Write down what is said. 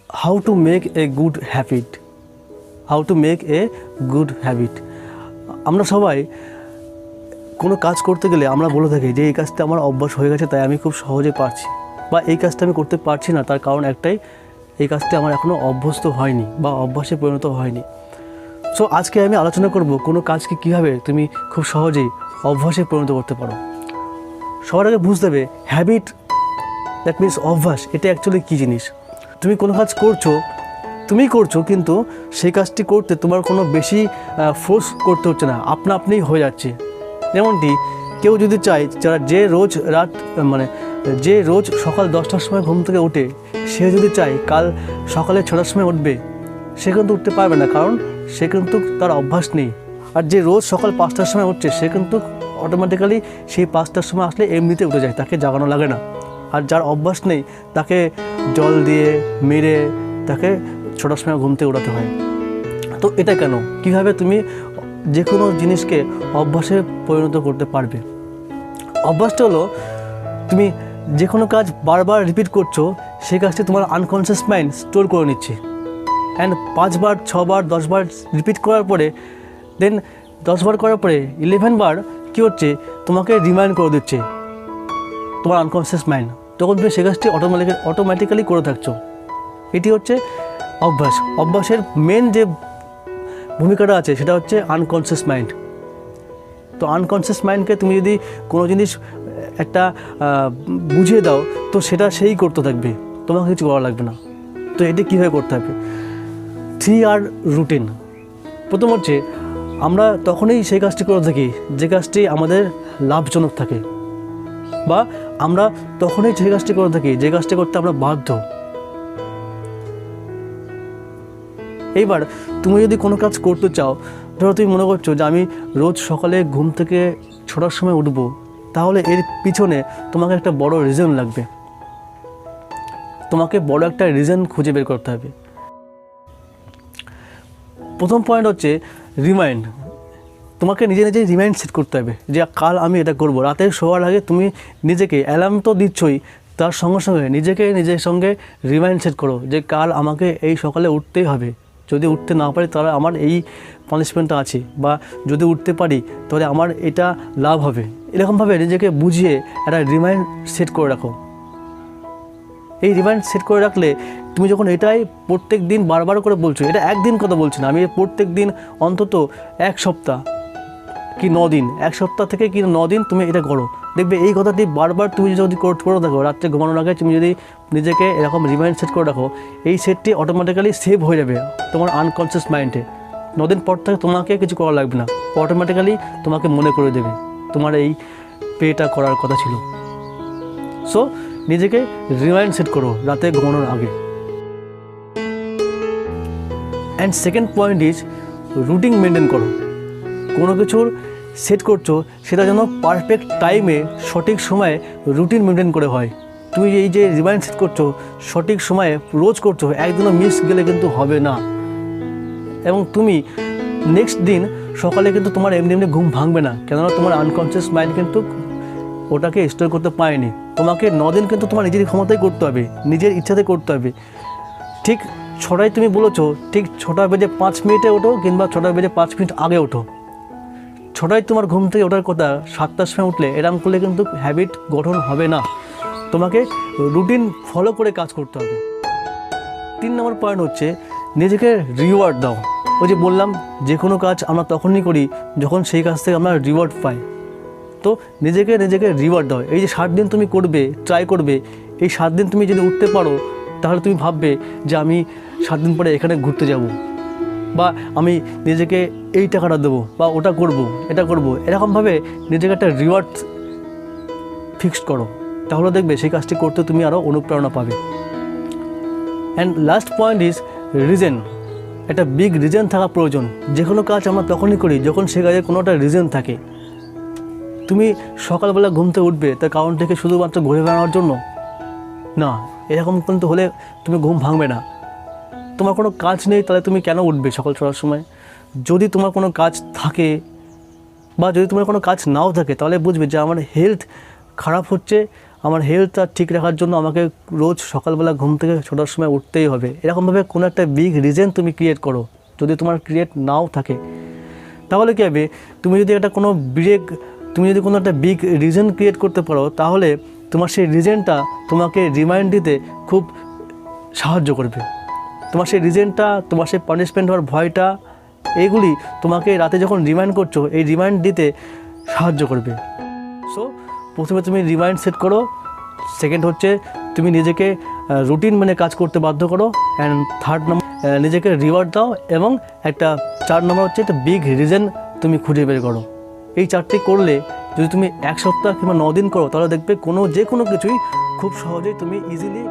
How to make a good habit. How to make a good habit. আমরা সবাই কোনো কাজ করতে গেলে আমরা বলে থাকি যে এই কাজটা আমার অভ্যাস হয়ে গেছে, তাই আমি খুব সহজে পারছি, বা এই কাজটা আমি করতে পারছি না তার কারণ একটাই, এই কাজটা আমার এখনও অভ্যস্ত হয়নি বা অভ্যাসে পরিণত হয়নি। সো আজকে আমি আলোচনা করব কোনো কাজকে কীভাবে তুমি খুব সহজেই অভ্যাসে পরিণত করতে পারো। সবার আগে বুঝতে হবে হ্যাবিট, দ্যাট মিনস অভ্যাস, এটা অ্যাকচুয়ালি কী জিনিস। তুমি কোনো কাজ করছো কিন্তু সেই কাজটি করতে তোমার কোনো বেশি ফোর্স করতে হচ্ছে না, আপনা আপনিই হয়ে যাচ্ছে। যেমনটি কেউ যদি চায়, যে রোজ সকাল 10টার সময় ঘুম থেকে ওঠে, সে যদি চায় কাল সকালে 6টার সময় উঠবে, সে কিন্তু উঠতে পারবে না, কারণ সে কিন্তু তার অভ্যাস নেই। আর যে রোজ সকাল 5টার সময় উঠছে, সে কিন্তু অটোমেটিক্যালি সেই 5টার সময় আসলে এমনিতে উঠে যায়, তাকে জাগানো লাগে না। আর যার অভ্যাস নেই তাকে জল দিয়ে মেরে তাকে 6টার সময় ঘুম থেকে ওঠাতে হয়। তো এটা কেন? কীভাবে তুমি যে কোনো জিনিসকে অভ্যাসে পরিণত করতে পারবে? অভ্যাসটা হলো, তুমি যে কোনো কাজ বারবার রিপিট করছো, সেই কাজটি তোমার আনকনসিয়াস মাইন্ড স্টোর করে নিচ্ছে। And 5 bar 6 bar 10 bar repeat করার পরে, দেন 10 বার করার পরে 11 বার কী হচ্ছে, তোমাকে রিমাইন্ড করে দিচ্ছে তোমার আনকনসিয়াস মাইন্ড। তখন তুমি সে কাজটি অটোমেটিক্যালি করে থাকছো। এটি হচ্ছে অভ্যাস। অভ্যাসের মেন যে ভূমিকাটা আছে সেটা হচ্ছে আনকনসিয়াস মাইন্ড। তো আনকনসিয়াস মাইন্ডকে তুমি যদি কোনো জিনিস একটা বুঝিয়ে দাও, তো সেটা সেই করতে থাকবে, তোমাকে কিছু করা লাগবে না। তো এটি কীভাবে করতে হবে? 3R routine. প্রথম হচ্ছে, আমরা তখনই সেই কাজটি করে থাকি যে কাজটি আমাদের লাভজনক থাকে, বা আমরা তখনই সেই কাজটি করে থাকি যে কাজটি করতে আমরা বাধ্য। এইবার তুমি যদি কোনো কাজ করতে চাও, ধরো তুমি মনে করছো যে আমি রোজ সকালে ঘুম থেকে 6টার সময় উঠবো, তাহলে এর পিছনে তোমাকে একটা বড় রিজন লাগবে। তোমাকে বড় একটা রিজন খুঁজে বের করতে হবে। প্রথম পয়েন্ট হচ্ছে রিমাইন্ড। তোমাকে নিজে রিমাইন্ড সেট করতে হবে যে কাল আমি এটা করব। রাতে শোয়ার আগে তুমি নিজেকে, অ্যালার্ম তো দিচ্ছই, তার সঙ্গে সঙ্গে নিজের সঙ্গে রিমাইন্ড সেট করো যে কাল আমাকে এই সকালে উঠতেই হবে। যদি উঠতে না পারি তাহলে আমার এই পানিশমেন্টটা আছে, বা যদি উঠতে পারি তাহলে আমার এটা লাভ হবে। এরকমভাবে নিজেকে বুঝিয়ে একটা রিমাইন্ড সেট করে রাখো। এই রিমাইন্ড সেট করে রাখলে তুমি যখন এটাই প্রত্যেক দিন বারবার করে বলছো, এটা একদিন কথা বলছি না আমি, প্রত্যেক দিন অন্তত 1 সপ্তাহ কি 9 দিন, 1 সপ্তাহ থেকে কি 9 দিন তুমি এটা করো, দেখবে এই কথাটি বারবার তুমি যদি করে থাকো, রাত্রে ঘুমানোর আগে তুমি যদি নিজেকে এরকম রিমাইন্ড সেট করে রাখো, এই সেটটি অটোমেটিক্যালি সেভ হয়ে যাবে তোমার আনকনসিয়াস মাইন্ডে। 9 দিন পর থেকে তোমাকে কিছু করা লাগবে না, অটোমেটিক্যালি তোমাকে মনে করে দেবে তোমার এই পেটা করার কথা ছিল। সো নিজেকে রিমাইন্ড সেট করো রাতে ঘুমানোর আগে। And second point is routine maintain করো। কোনো কিছুর সেট করছো, সেটা যেন পারফেক্ট টাইমে সঠিক সময়ে রুটিন মেনটেন করে হয়। তুমি এই যে রিমাইন্ড সেট করছো সঠিক সময়ে রোজ করছো, একদিনও মিস গেলে কিন্তু হবে না। এবং তুমি নেক্সট দিন সকালে কিন্তু তোমার এমনি ঘুম ভাঙবে না, কেননা তোমার আনকনসিয়াস মাইন্ড কিন্তু ওটাকে স্টোর করতে পারেনি। তোমাকে 9 দিন কিন্তু তোমার নিজের ক্ষমতায় করতে হবে, নিজের ইচ্ছাতে করতে হবে। ঠিক 6টায় তুমি বলেছো, ঠিক 6টা বেজে 5 মিনিটে ওঠো, কিংবা 6টা বেজে 5 মিনিট আগে ওঠো। 6টায় তোমার ঘুম থেকে ওঠার কথা, 7টার সময় উঠলে এরকম করলে কিন্তু হ্যাবিট গঠন হবে না। তোমাকে রুটিন ফলো করে কাজ করতে হবে। 3 নম্বর পয়েন্ট হচ্ছে নিজেকে রিওয়ার্ড দাও। ওই যে বললাম, যে কোনো কাজ আমরা তখনই করি যখন সেই কাজ থেকে আমরা রিওয়ার্ড পাই। তো নিজেকে রিওয়ার্ড দাও। এই যে 7 দিন তুমি ট্রাই করবে, এই 7 দিন তুমি যদি উঠতে পারো, তাহলে তুমি ভাববে যে আমি 7 দিন পরে এখানে ঘুরতে যাব, বা আমি নিজেকে এই টাকাটা দেবো, বা ওটা করব, এটা করব। এরকমভাবে নিজেকে একটা রিওয়ার্ড ফিক্সড করো, তাহলে দেখবে সেই কাজটি করতে তুমি আরও অনুপ্রেরণা পাবে। And last point is reason. একটা বিগ রিজন থাকা প্রয়োজন। যে কোনো কাজ আমরা তখনই করি যখন সে কাজে কোনো একটা রিজন থাকে। তুমি সকালবেলা ঘুম থেকে উঠবে তার কারণ থেকে শুধুমাত্র ঘুরে বেড়ানোর জন্য না, এরকম কিন্তু হলে তুমি ঘুম ভাঙবে না। তোমার কোনো কাজ নেই, তাহলে তুমি কেন উঠবে সকাল 6টার সময়? যদি তোমার কোনো কাজ থাকে, বা যদি তোমার কোনো কাজ নাও থাকে, তাহলে বুঝবে যে আমার হেলথ খারাপ হচ্ছে, আমার হেলথটা ঠিক রাখার জন্য আমাকে রোজ সকালবেলা ঘুম থেকে ছোটার সময় উঠতেই হবে। এরকমভাবে কোনো একটা বিগ রিজন তুমি ক্রিয়েট করো। যদি তোমার ক্রিয়েট নাও থাকে তাহলে কী হবে, তুমি যদি কোনো একটা বিগ রিজন ক্রিয়েট করতে পারো তাহলে তোমার সেই রিজনটা তোমাকে রিমাইন্ড দিতে খুব সাহায্য করবে। তোমার সেই রিজনটা, তোমার সেই পানিশমেন্ট হওয়ার ভয়টা, এইগুলি তোমাকে রাতে যখন রিমাইন্ড করছো এই রিমাইন্ড দিতে সাহায্য করবে। সো প্রথমে তুমি রিমাইন্ড সেট করো, সেকেন্ড হচ্ছে তুমি নিজেকে রুটিন মেনে কাজ করতে বাধ্য করো, অ্যান্ড থার্ড নম্বর নিজেকে রিওয়ার্ড দাও, এবং 4 নম্বর হচ্ছে একটা বিগ রিজন তুমি খুঁজে বের করো। এই 4টি করলে যদি তুমি 1 সপ্তাহ কিংবা 9 দিন করো তাহলে দেখবে যে কোনো কিছুই খুব সহজেই তুমি ইজিলি